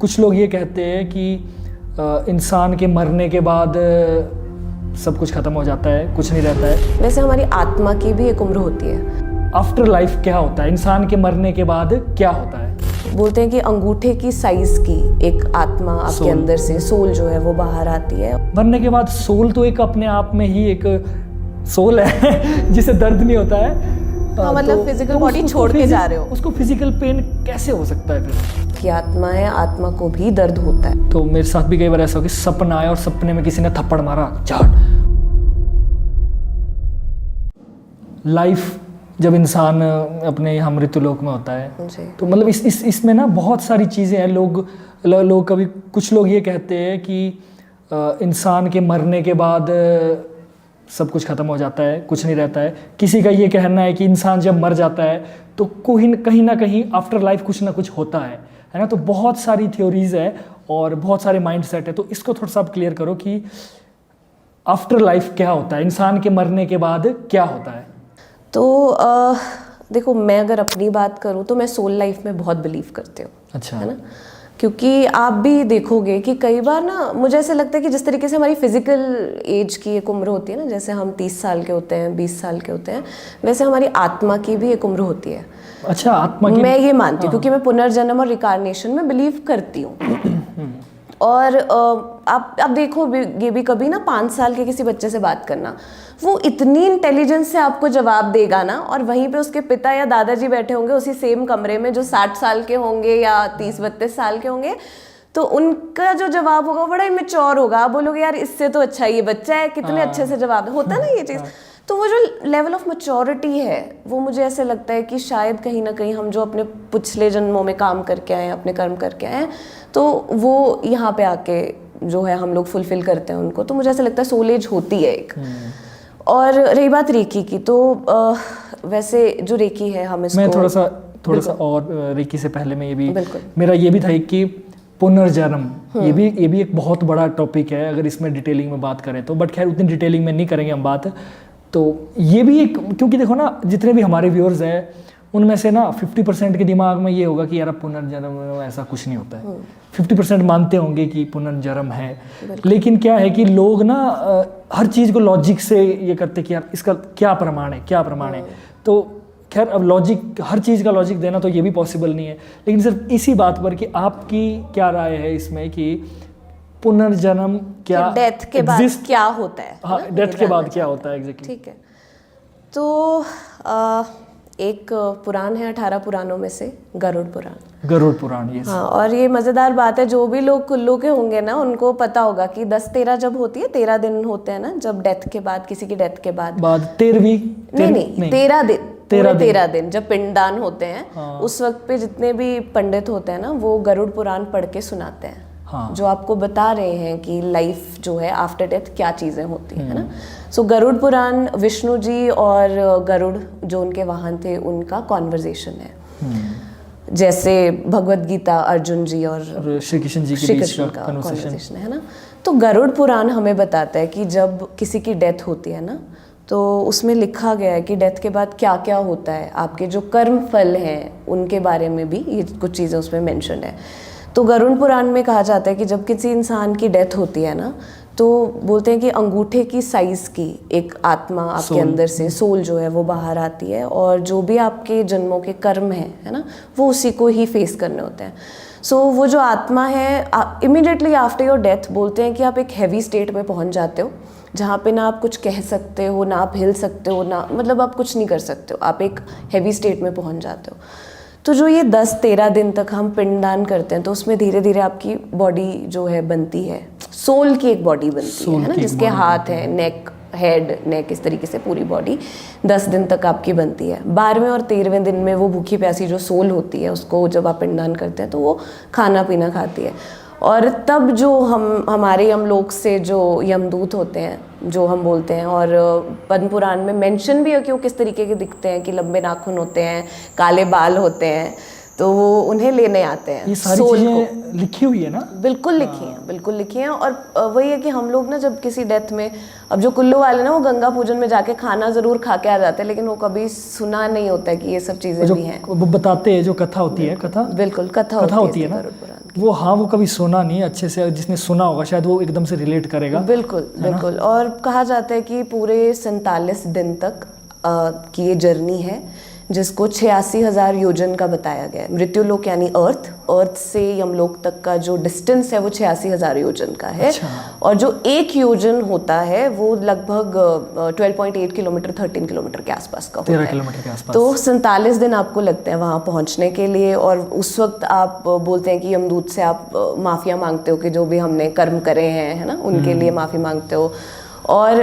कुछ लोग ये कहते हैं कि इंसान के मरने के बाद सब कुछ खत्म हो जाता है, कुछ नहीं रहता है। वैसे हमारी आत्मा की भी एक उम्र होती है। आफ्टर लाइफ क्या होता है, इंसान के मरने के बाद क्या होता है? बोलते हैं कि अंगूठे की साइज की एक आत्मा आपके अंदर से, सोल जो है वो बाहर आती है। मरने के बाद सोल तो एक अपने आप में ही एक सोल है जिसे दर्द नहीं होता है। हाँ, मतलब फिजिकल बॉडी छोड़ के जा रहे हो, उसको फिजिकल पेन कैसे हो सकता है फिर? कि आत्मा है, आत्मा को भी दर्द होता है। तो मेरे साथ भी कई बार ऐसा हो कि सपना आया और सपने में किसी ने थप्पड़ मारा, झाड़। लाइफ जब इंसान अपने यहाँ मृत्युलोक में होता है तो मतलब इसमें ना बहुत सारी चीज़ें हैं। लोग कभी कुछ लोग ये कहते हैं कि इंसान के मरने के बाद सब कुछ खत्म हो जाता है, कुछ नहीं रहता है। किसी का ये कहना है कि इंसान जब मर जाता है तो कहीं ना कहीं आफ्टर लाइफ कुछ ना कुछ होता है ना। तो बहुत सारी थ्योरीज है और बहुत सारे माइंडसेट है। तो इसको थोड़ा सा आप क्लियर करो कि आफ्टर लाइफ क्या होता है, इंसान के मरने के बाद क्या होता है? तो देखो, मैं अगर अपनी बात करूँ तो मैं सोल लाइफ में बहुत बिलीव करती हूँ। अच्छा, है ना? क्योंकि आप भी देखोगे कि कई बार ना मुझे ऐसा लगता है कि जिस तरीके से हमारी फिजिकल एज की एक उम्र होती है ना, जैसे हम 30 साल के होते हैं, 20 साल के होते हैं, वैसे हमारी आत्मा की भी एक उम्र होती है। अच्छा, आत्मा की? मैं ये मानती हूँ क्योंकि मैं पुनर्जन्म और रिकार्नेशन में बिलीव करती हूँ। और आप देखो ये भी कभी ना 5 साल के किसी बच्चे से बात करना, वो इतनी इंटेलिजेंस से आपको जवाब देगा ना, और वहीं पे उसके पिता या दादाजी बैठे होंगे उसी सेम कमरे में जो 60 साल के होंगे या 30-32 साल के होंगे, तो उनका जो जवाब होगा बड़ा इमेच्योर होगा। आप बोलोगे यार इससे तो अच्छा ये बच्चा है, कितने अच्छे से जवाब होता है ना ये चीज़। तो वो जो लेवल ऑफ मैच्योरिटी है वो मुझे ऐसे लगता है कि शायद कहीं ना कहीं हम जो अपने पिछले जन्मों में काम करके आए हैं, अपने कर्म करके आए हैं, तो वो यहाँ पे आके जो है हम लोग फुलफिल करते हैं उनको। तो मुझे ऐसा लगता है सोल एज होती है एक। और रही बात रेकी की, तो वैसे जो रेकी है हम इसको, मैं थोड़ा सा और रेकी से पहले में मेरा ये भी था कि पुनर्जन्म, ये भी एक बहुत बड़ा टॉपिक है अगर इसमें डिटेलिंग में बात करें तो। बट खैर उतनी डिटेलिंग में नहीं करेंगे हम बात। तो ये भी एक, क्योंकि देखो ना जितने भी हमारे व्यूअर्स हैं उनमें से ना 50% के दिमाग में ये होगा कि यार पुनर्जन्म में ऐसा कुछ नहीं होता है। 50% मानते होंगे कि पुनर्जन्म है, लेकिन क्या है कि लोग ना हर चीज़ को लॉजिक से ये करते कि यार इसका क्या प्रमाण है। तो खैर अब लॉजिक, हर चीज़ का लॉजिक देना तो ये भी पॉसिबल नहीं है, लेकिन सिर्फ इसी बात पर कि आपकी क्या राय है इसमें कि पुनर्जन्म क्या, डेथ के बाद क्या होता है? हाँ, डेथ के बाद क्या होता है एग्जैक्टली। ठीक है, तो एक पुराण है 18 पुराणों में से, गरुड़ पुराण। यस। हाँ, और ये मज़ेदार बात है, जो भी लोग कुल्लू के होंगे ना उनको पता होगा कि 10-13 जब होती है, 13 दिन होते हैं ना, जब डेथ के बाद, किसी की डेथ के बाद 13वीं नहीं 13 दिन जब पिंडदान होते हैं। हाँ। उस वक्त पे जितने भी पंडित होते हैं ना वो गरुड़ पुराण पढ़ के सुनाते हैं। हाँ। जो आपको बता रहे हैं कि लाइफ जो है आफ्टर डेथ क्या चीज़ें होती हैं, है ना। सो गरुड़ पुराण विष्णु जी और गरुड़ जो उनके वाहन थे उनका कॉन्वर्जेशन है। जैसे भगवत गीता अर्जुन जी और श्री कृष्ण जी के बीच का कॉन्वर्सेशन है ना। तो गरुड़ पुराण हमें बताता है कि जब किसी की डेथ होती है ना, तो उसमें लिखा गया है कि डेथ के बाद क्या क्या होता है, आपके जो कर्म फल हैं उनके बारे में भी ये कुछ चीज़ें उसमें मेंशन है। तो गरुड़ पुराण में कहा जाता है कि जब किसी इंसान की डेथ होती है ना, तो बोलते हैं कि अंगूठे की साइज़ की एक आत्मा आपके अंदर से, सोल जो है वो बाहर आती है, और जो भी आपके जन्मों के कर्म हैं, है ना, वो उसी को ही फेस करने होते हैं। सो वो जो आत्मा है, इमीडिएटली आफ्टर योर डेथ बोलते हैं कि आप एक हैवी स्टेट में पहुंच जाते हो, जहाँ पे ना आप कुछ कह सकते हो, ना आप हिल सकते हो, ना मतलब आप कुछ नहीं कर सकते हो, आप एक हैवी स्टेट में पहुंच जाते हो। तो जो ये 10-13 दिन तक हम पिंडदान करते हैं, तो उसमें धीरे धीरे आपकी बॉडी जो है बनती है, सोल की एक बॉडी बनती है ना, जिसके हाथ है, नेक, इस तरीके से पूरी बॉडी 10 दिन तक आपकी बनती है। 12वें और 13वें दिन में वो भूखी प्यासी जो सोल होती है उसको जब आप पिंडदान करते हैं तो वो खाना पीना खाती है, और तब जो हमारे यमलोक से जो यमदूत होते हैं, जो हम बोलते हैं, और पद्म पुराण में मेंशन भी है कि वो किस तरीके के दिखते हैं, कि लंबे नाखून होते हैं, काले बाल होते हैं। तो वो उन्हें लेने आते हैं। ये सारी चीजें लिखी हुई है ना? बिल्कुल लिखी हैं, बिल्कुल लिखी हैं। और वही है कि हम लोग ना जब किसी डेथ में, अब जो कुल्लू वाले ना वो गंगा पूजन में जाके खाना जरूर खा के आ जाते हैं, लेकिन वो कभी सुना नहीं होता है कि ये सब चीजें भी हैं। वो बताते हैं, जो कथा होती है, कथा बिल्कुल कथा होती है ना वो, हाँ वो कभी सुना नहीं अच्छे से, जिसने सुना होगा शायद वो एकदम से रिलेट करेगा। बिल्कुल बिल्कुल। और कहा जाता है कि पूरे 47 दिन तक की ये जर्नी है, जिसको 86,000 योजन का बताया गया है। मृत्युलोक यानी अर्थ से यमलोक तक का जो डिस्टेंस है वो 86,000 योजन का है। अच्छा। और जो एक योजन होता है वो लगभग 12.8 किलोमीटर, 13 किलोमीटर के आसपास का होता है। 13 किलोमीटर के आसपास। तो 47 दिन आपको लगते हैं वहाँ पहुँचने के लिए। और उस वक्त आप बोलते हैं कि यमदूत से आप माफ़िया मांगते हो कि जो भी हमने कर्म करे हैं, है ना, उनके लिए माफ़ी मांगते हो। और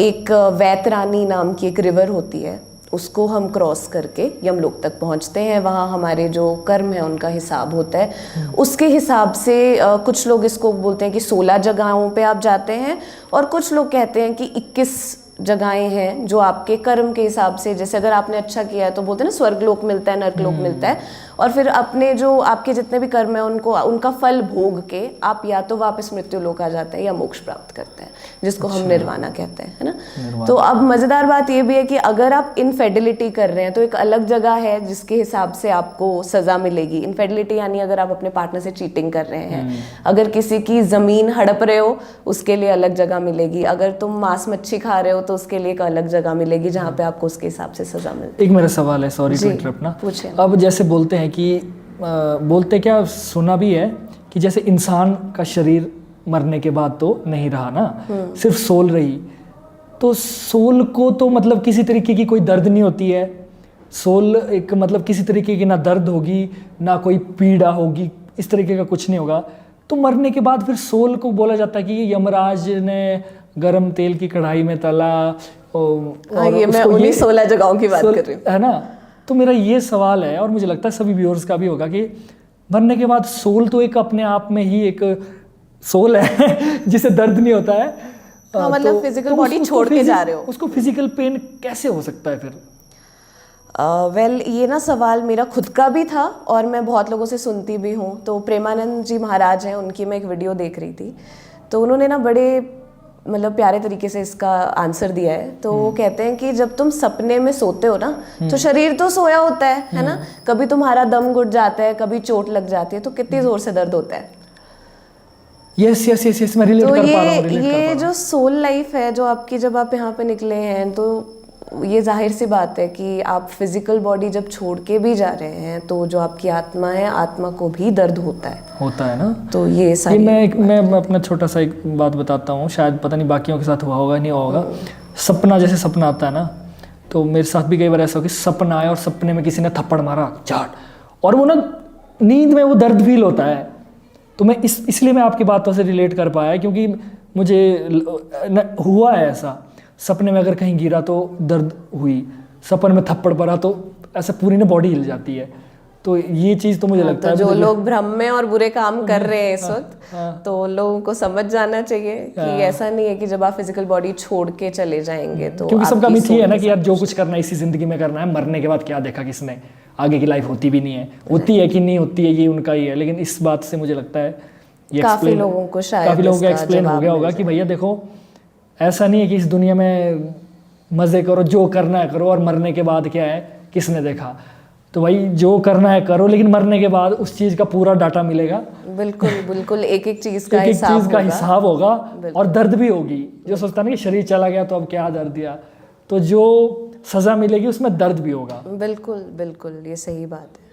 एक वैतरानी नाम की एक रिवर होती है, उसको हम क्रॉस करके यमलोक तक पहुंचते हैं। वहाँ हमारे जो कर्म है उनका हिसाब होता है। उसके हिसाब से कुछ लोग इसको बोलते हैं कि 16 जगहों पे आप जाते हैं, और कुछ लोग कहते हैं कि 21 जगहें हैं जो आपके कर्म के हिसाब से, जैसे अगर आपने अच्छा किया है तो बोलते हैं ना स्वर्गलोक मिलता है, नरकलोक मिलता है। और फिर अपने जो आपके जितने भी कर्म है उनको, उनका फल भोग के आप या तो वापस मृत्युलोक आ जाते हैं या मोक्ष प्राप्त करते हैं, जिसको हम निर्वाणा कहते हैं, है ना। तो अब मजेदार बात ये भी है कि अगर आप इनफेडिलिटी कर रहे हैं तो एक अलग जगह है जिसके हिसाब से आपको सजा मिलेगी। इनफेडिलिटी यानी अगर आप अपने पार्टनर से चीटिंग कर रहे हैं, अगर किसी की जमीन हड़प रहे हो उसके लिए अलग जगह मिलेगी, अगर तुम मांस मच्छी खा रहे हो तो उसके लिए एक अलग जगह मिलेगी जहाँ पे आपको उसके हिसाब से सजा मिलती है। एक मेरा सवाल है, सॉरी टू इंटरप्ट ना, पूछे। अब जैसे बोलते हैं कि बोलते क्या, सुना भी है कि जैसे इंसान का शरीर मरने के बाद तो नहीं रहा ना, सिर्फ सोल रही, तो सोल को तो मतलब किसी तरीके की कोई दर्द नहीं होती है। सोल एक मतलब किसी तरीके की ना दर्द होगी ना कोई पीड़ा होगी, इस तरीके का कुछ नहीं होगा। तो मरने के बाद फिर सोल को बोला जाता है कि यमराज ने गरम तेल की कढ़ाई में तला, और ये मैं उन्हीं 16 जगहों की बात कर रही हूँ, है ना। तो मेरा ये सवाल है, और मुझे लगता है सभी व्यूअर्स का भी होगा, कि मरने के बाद सोल तो एक अपने आप में ही एक सोल है जिसे दर्द नहीं होता है। हाँ, मतलब फिजिकल बॉडी छोड़ के जा रहे हो, उसको फिजिकल पेन कैसे हो सकता है फिर? वेल ये ना सवाल मेरा खुद का भी था और मैं बहुत लोगों से सुनती भी हूँ। तो प्रेमानंद जी महाराज हैं, उनकी मैं एक वीडियो देख रही थी, तो उन्होंने ना बड़े मतलब प्यारे तरीके से इसका आंसर दिया है। तो वो कहते हैं कि जब तुम सपने में सोते हो ना, तो शरीर तो सोया होता है ना, कभी तुम्हारा दम घुट जाता है, कभी चोट लग जाती है, तो कितनी जोर से दर्द होता है। यस यस यस यस, मैं रिलेट कर पा रहा हूँ। ये जो सोल लाइफ है जो आपकी, जब आप यहाँ पे निकले हैं, तो ये जाहिर सी बात है कि आप फिजिकल बॉडी जब छोड़ के भी जा रहे हैं तो जो आपकी आत्मा है, आत्मा को भी दर्द होता है ना। तो ये सारी मैं अपना छोटा सा एक बात बताता हूँ, शायद पता नहीं बाकियों के साथ हुआ होगा नहीं होगा। सपना, जैसे सपना आता है ना, तो मेरे साथ भी कई बार ऐसा हो कि सपना आया और सपने में किसी ने थप्पड़ मारा झाट, और वो ना नींद में वो दर्द फील होता है। तो मैं इसलिए मैं आपकी बातों से रिलेट कर पाया, क्योंकि मुझे हुआ है ऐसा, सपने में अगर कहीं गिरा तो दर्द हुई, सपने में थप्पड़ पड़ा तो ऐसा पूरी ना बॉडी हिल जाती है। तो ये चीज़ तो मुझे लगता है जो लोग भ्रम में और बुरे काम कर रहे हैं इस वक्त, तो लोगों को समझ जाना चाहिए कि ऐसा नहीं है कि जब आप फिजिकल बॉडी छोड़ के चले जाएंगे तो, क्योंकि सबका मिथ ये है ना कि यार जो कुछ करना है इसी जिंदगी में करना है, मरने के बाद क्या देखा किसने, आगे की लाइफ होती भी नहीं है, होती है कि नहीं होती है ये उनका ही है। लेकिन इस बात से मुझे लगता है काफी लोगों को एक्सप्लेन हो गया होगा कि भैया देखो, ऐसा नहीं है कि इस दुनिया में मज़े करो, जो करना है करो, और मरने के बाद क्या है किसने देखा। तो भाई जो करना है करो, लेकिन मरने के बाद उस चीज़ का पूरा डाटा मिलेगा। बिल्कुल बिल्कुल, एक एक चीज़ का हिसाब होगा और दर्द भी होगी। जो सोचता ना कि शरीर चला गया तो अब क्या दर्द दिया, तो जो सज़ा मिलेगी उसमें दर्द भी होगा। बिल्कुल बिल्कुल, ये सही बात है।